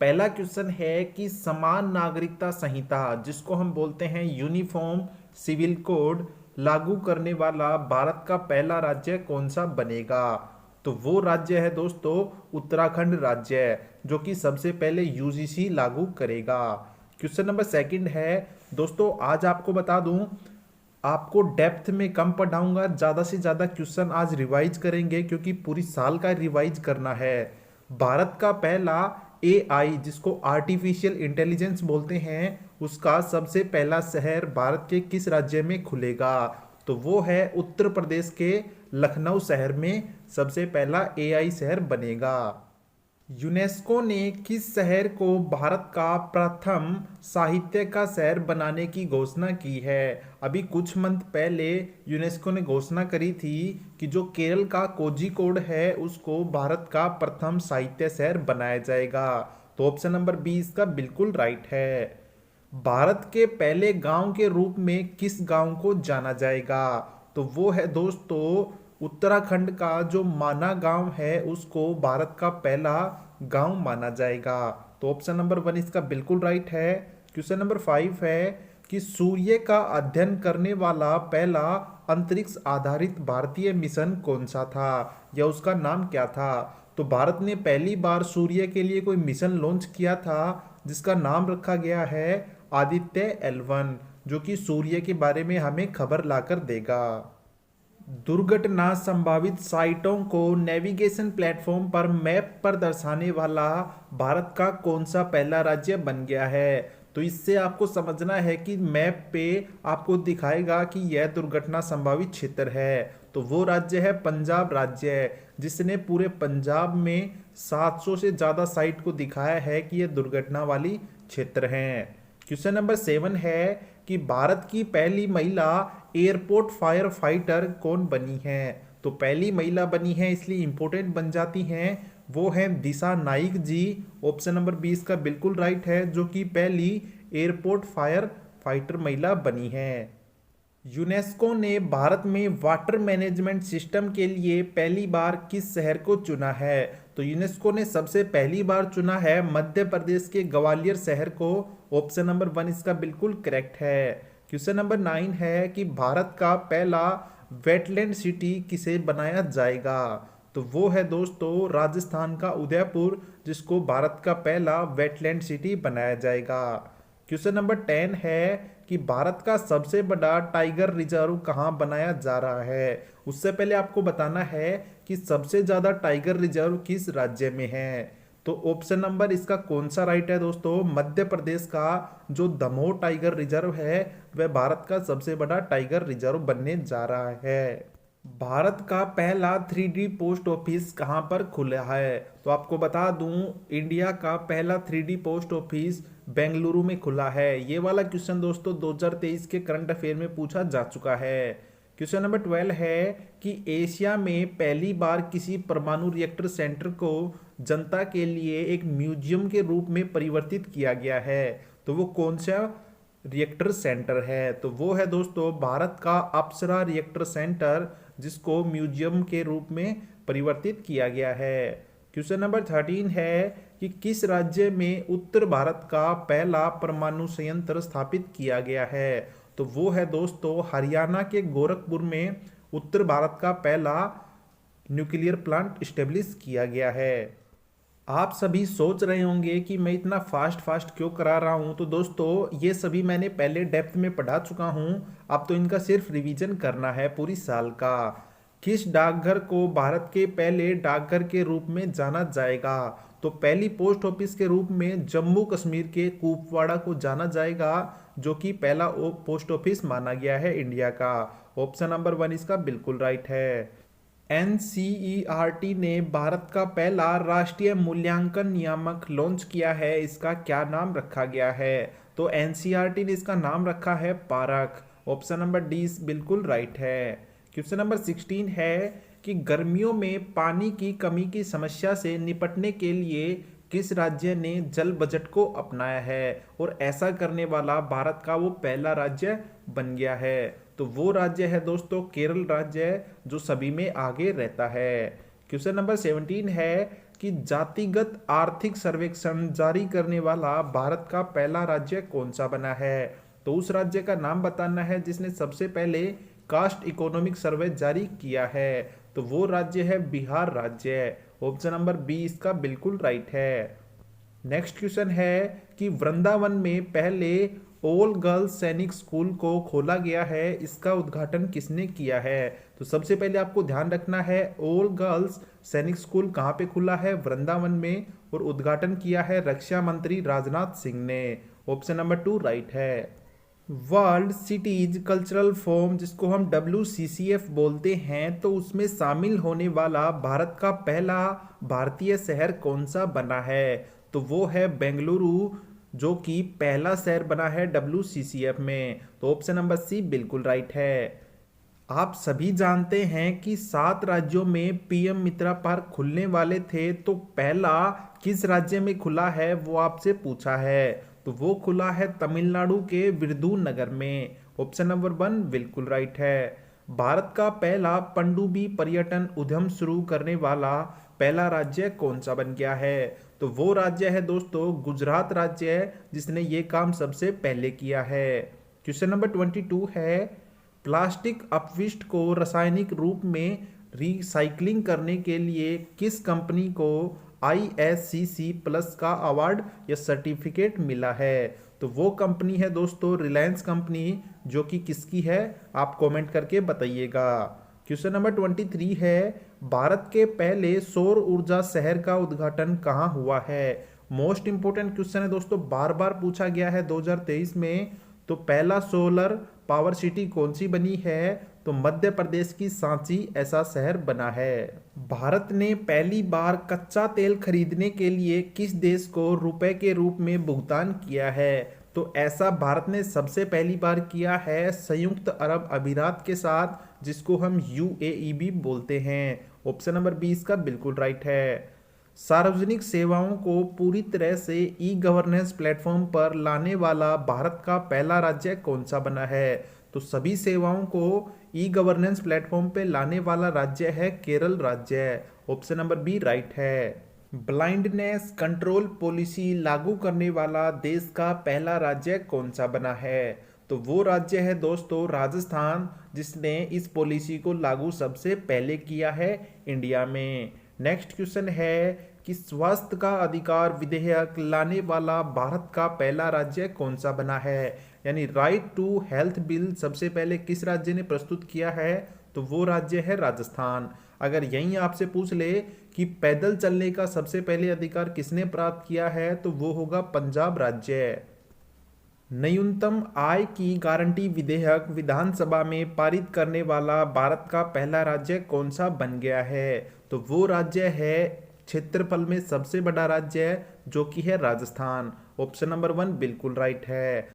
पहला क्वेश्चन है कि समान नागरिकता संहिता जिसको हम बोलते हैं यूनिफॉर्म सिविल कोड लागू करने वाला भारत का पहला राज्य कौन सा बनेगा। तो वो राज्य है दोस्तों उत्तराखंड राज्य, जो कि सबसे पहले यूजीसी लागू करेगा। क्वेश्चन नंबर सेकंड है दोस्तों, आज आपको बता दूं, आपको डेप्थ में कम पढ़ाऊंगा, ज़्यादा से ज़्यादा क्वेश्चन आज रिवाइज करेंगे क्योंकि पूरी साल का रिवाइज करना है। भारत का पहला एआई जिसको आर्टिफिशियल इंटेलिजेंस बोलते हैं उसका सबसे पहला शहर भारत के किस राज्य में खुलेगा। तो वो है उत्तर प्रदेश के लखनऊ शहर में सबसे पहला एआई शहर बनेगा। यूनेस्को ने किस शहर को भारत का प्रथम साहित्य का शहर बनाने की घोषणा की है। अभी कुछ मंथ पहले यूनेस्को ने घोषणा करी थी कि जो केरल का कोझिकोड है उसको भारत का प्रथम साहित्य शहर बनाया जाएगा। तो ऑप्शन नंबर बी इसका बिल्कुल राइट है। भारत के पहले गांव के रूप में किस गांव को जाना जाएगा। तो वो है दोस्तों उत्तराखंड का जो माना गांव है उसको भारत का पहला गांव माना जाएगा। तो ऑप्शन नंबर वन इसका बिल्कुल राइट है। क्वेश्चन नंबर 5 है कि सूर्य का अध्ययन करने वाला पहला अंतरिक्ष आधारित भारतीय मिशन कौन सा था या उसका नाम क्या था। तो भारत ने पहली बार सूर्य के लिए कोई मिशन लॉन्च किया था जिसका नाम रखा गया है आदित्य L1, जो कि सूर्य के बारे में हमें खबर लाकर देगा। दुर्घटना संभावित साइटों को नेविगेशन प्लेटफॉर्म पर मैप पर दर्शाने वाला भारत का कौन सा पहला राज्य बन गया है। तो इससे आपको समझना है कि मैप पे आपको दिखाएगा कि यह दुर्घटना संभावित क्षेत्र है। तो वो राज्य है पंजाब राज्य, जिसने पूरे पंजाब में 700 से ज़्यादा साइट को दिखाया है कि यह दुर्घटना वाली क्षेत्र हैं। क्वेश्चन नंबर 7 है कि भारत की पहली महिला एयरपोर्ट फायर फाइटर कौन बनी है। तो पहली महिला बनी है इसलिए इंपॉर्टेंट बन जाती हैं, वो है दिशा नाइक जी। ऑप्शन नंबर 20 का बिल्कुल राइट है, जो कि पहली एयरपोर्ट फायर फाइटर महिला बनी है। यूनेस्को ने भारत में वाटर मैनेजमेंट सिस्टम के लिए पहली बार किस शहर को चुना है। तो यूनेस्को ने सबसे पहली बार चुना है मध्य प्रदेश के ग्वालियर शहर को। ऑप्शन नंबर 1 इसका बिल्कुल करेक्ट है। क्वेश्चन नंबर 9 है कि भारत का पहला वेटलैंड सिटी किसे बनाया जाएगा। तो वो है दोस्तों राजस्थान का उदयपुर, जिसको भारत का पहला वेटलैंड सिटी बनाया जाएगा। क्वेश्चन नंबर 10 है कि भारत का सबसे बड़ा टाइगर रिजर्व कहाँ बनाया जा रहा है। उससे पहले आपको बताना है कि सबसे ज्यादा टाइगर रिजर्व किस राज्य में है। तो ऑप्शन नंबर इसका कौन सा राइट है दोस्तों, मध्य प्रदेश का जो दमोह टाइगर रिजर्व है वह भारत का सबसे बड़ा टाइगर रिजर्व बनने जा रहा है। भारत का पहला 3D पोस्ट ऑफिस कहाँ पर खुला है। तो आपको बता दूं इंडिया का पहला 3D पोस्ट ऑफिस बेंगलुरु में खुला है। ये वाला क्वेश्चन दोस्तों 2023 के करंट अफेयर में पूछा जा चुका है। क्वेश्चन नंबर 12 है कि एशिया में पहली बार किसी परमाणु रिएक्टर सेंटर को जनता के लिए एक म्यूजियम के रूप में परिवर्तित किया गया है। तो वो कौन सा रिएक्टर सेंटर है। तो वो है दोस्तों भारत का अप्सरा रिएक्टर सेंटर, जिसको म्यूजियम के रूप में परिवर्तित किया गया है। क्वेश्चन नंबर 13 है कि किस राज्य में उत्तर भारत का पहला परमाणु संयंत्र स्थापित किया गया है। तो वो है दोस्तों हरियाणा के गोरखपुर में उत्तर भारत का पहला न्यूक्लियर प्लांट स्टेब्लिश किया गया है। आप सभी सोच रहे होंगे कि मैं इतना फास्ट फास्ट क्यों करा रहा हूं। तो दोस्तों ये सभी मैंने पहले डेप्थ में पढ़ा चुका हूं, अब तो इनका सिर्फ रिवीजन करना है पूरी साल का। किस डाकघर को भारत के पहले डाकघर के रूप में जाना जाएगा। तो पहली पोस्ट ऑफिस के रूप में जम्मू कश्मीर के कुपवाड़ा को जाना जाएगा, जो कि पहला पोस्ट ऑफिस माना गया है इंडिया का। ऑप्शन नंबर 1 इसका बिल्कुल राइट है। एनसीईआरटी ने भारत का पहला राष्ट्रीय मूल्यांकन नियामक लॉन्च किया है, इसका क्या नाम रखा गया है। तो एनसीईआरटी ने इसका नाम रखा है पारख। ऑप्शन नंबर डी बिल्कुल राइट है। क्वेश्चन नंबर 16 है कि गर्मियों में पानी की कमी की समस्या से निपटने के लिए किस राज्य ने जल बजट को अपनाया है, और ऐसा करने वाला भारत का वो पहला राज्य बन गया है। तो वो राज्य है दोस्तों केरल राज्य, जो सभी में आगे रहता है। क्वेश्चन नंबर 17 है कि जातिगत आर्थिक सर्वेक्षण जारी करने वाला भारत का पहला राज्य कौन सा बना है। तो उस राज्य का नाम बताना है जिसने सबसे पहले कास्ट इकोनॉमिक सर्वे जारी किया है। तो वो राज्य है बिहार राज्य। ऑप्शन नंबर बी इसका बिल्कुल राइट है। नेक्स्ट क्वेश्चन है कि वृंदावन में पहले ऑल गर्ल्स सैनिक स्कूल को खोला गया है, इसका उद्घाटन किसने किया है। तो सबसे पहले आपको ध्यान रखना है ऑल गर्ल्स सैनिक स्कूल कहाँ पे खुला है, वृंदावन में, और उद्घाटन किया है रक्षा मंत्री राजनाथ सिंह ने। ऑप्शन नंबर 2 राइट है। वर्ल्ड सिटीज कल्चरल फोरम जिसको हम WCCF बोलते हैं, तो उसमें शामिल होने वाला भारत का पहला भारतीय शहर कौन सा बना है। तो वो है बेंगलुरु, जो कि पहला शहर बना है WCCF में। तो ऑप्शन नंबर सी बिल्कुल राइट है। आप सभी जानते हैं कि 7 राज्यों में PM मित्रा पार्क खुलने वाले थे, तो पहला किस राज्य में खुला है वो आपसे पूछा है। तो वो खुला है तमिलनाडु के विरुधुनगर में। ऑप्शन नंबर 1 बिल्कुल राइट है। भारत का पहला पनडुब्बी पर्यटन उद्यम शुरू करने वाला पहला राज्य कौन सा बन गया है। तो वो राज्य है दोस्तों गुजरात राज्य, जिसने ये काम सबसे पहले किया है। क्वेश्चन नंबर 22 है प्लास्टिक अपशिष्ट को रासायनिक रूप में रिसाइकलिंग करने के लिए किस कंपनी को ISCC प्लस का अवार्ड या सर्टिफिकेट मिला है। तो वो कंपनी है दोस्तों रिलायंस कंपनी, जो कि किसकी है आप कमेंट करके बताइएगा। क्वेश्चन नंबर 23 है भारत के पहले सौर ऊर्जा शहर का उद्घाटन कहाँ हुआ है। मोस्ट इंपोर्टेंट क्वेश्चन है दोस्तों, बार बार पूछा गया है 2023 में। तो पहला सोलर पावर सिटी कौन सी बनी है। तो मध्य प्रदेश की सांची ऐसा शहर बना है। भारत ने पहली बार कच्चा तेल खरीदने के लिए किस देश को रुपए के रूप में भुगतान किया है। तो ऐसा भारत ने सबसे पहली बार किया है संयुक्त अरब अमीरात के साथ, जिसको हम UAE भी बोलते हैं। ऑप्शन नंबर 20 का बिल्कुल राइट है। सार्वजनिक सेवाओं को पूरी तरह से ई-गवर्नेंस प्लेटफॉर्म पर लाने वाला भारत का पहला राज्य कौन सा बना है। तो सभी सेवाओं को ई-गवर्नेंस प्लेटफॉर्म पे लाने वाला राज्य है केरल राज्य। ऑप्शन नंबर बी राइट है। ब्लाइंडनेस कंट्रोल पॉलिसी लागू करने वाला देश का पहला राज्य कौन सा बना है। तो वो राज्य है दोस्तों राजस्थान, जिसने इस पॉलिसी को लागू सबसे पहले किया है इंडिया में। नेक्स्ट क्वेश्चन है कि स्वास्थ्य का अधिकार विधेयक लाने वाला भारत का पहला राज्य कौन सा बना है। यानी राइट टू हेल्थ बिल सबसे पहले किस राज्य ने प्रस्तुत किया है। तो वो राज्य है राजस्थान। अगर यहीं आपसे पूछ ले कि पैदल चलने का सबसे पहले अधिकार किसने प्राप्त किया है, तो वो होगा पंजाब राज्य। न्यूनतम आय की गारंटी विधेयक विधानसभा में पारित करने वाला भारत का पहला राज्य कौन सा बन गया है। तो वो राज्य है क्षेत्रफल में सबसे बड़ा राज्य, जो कि है राजस्थान। ऑप्शन नंबर 1 बिल्कुल राइट है।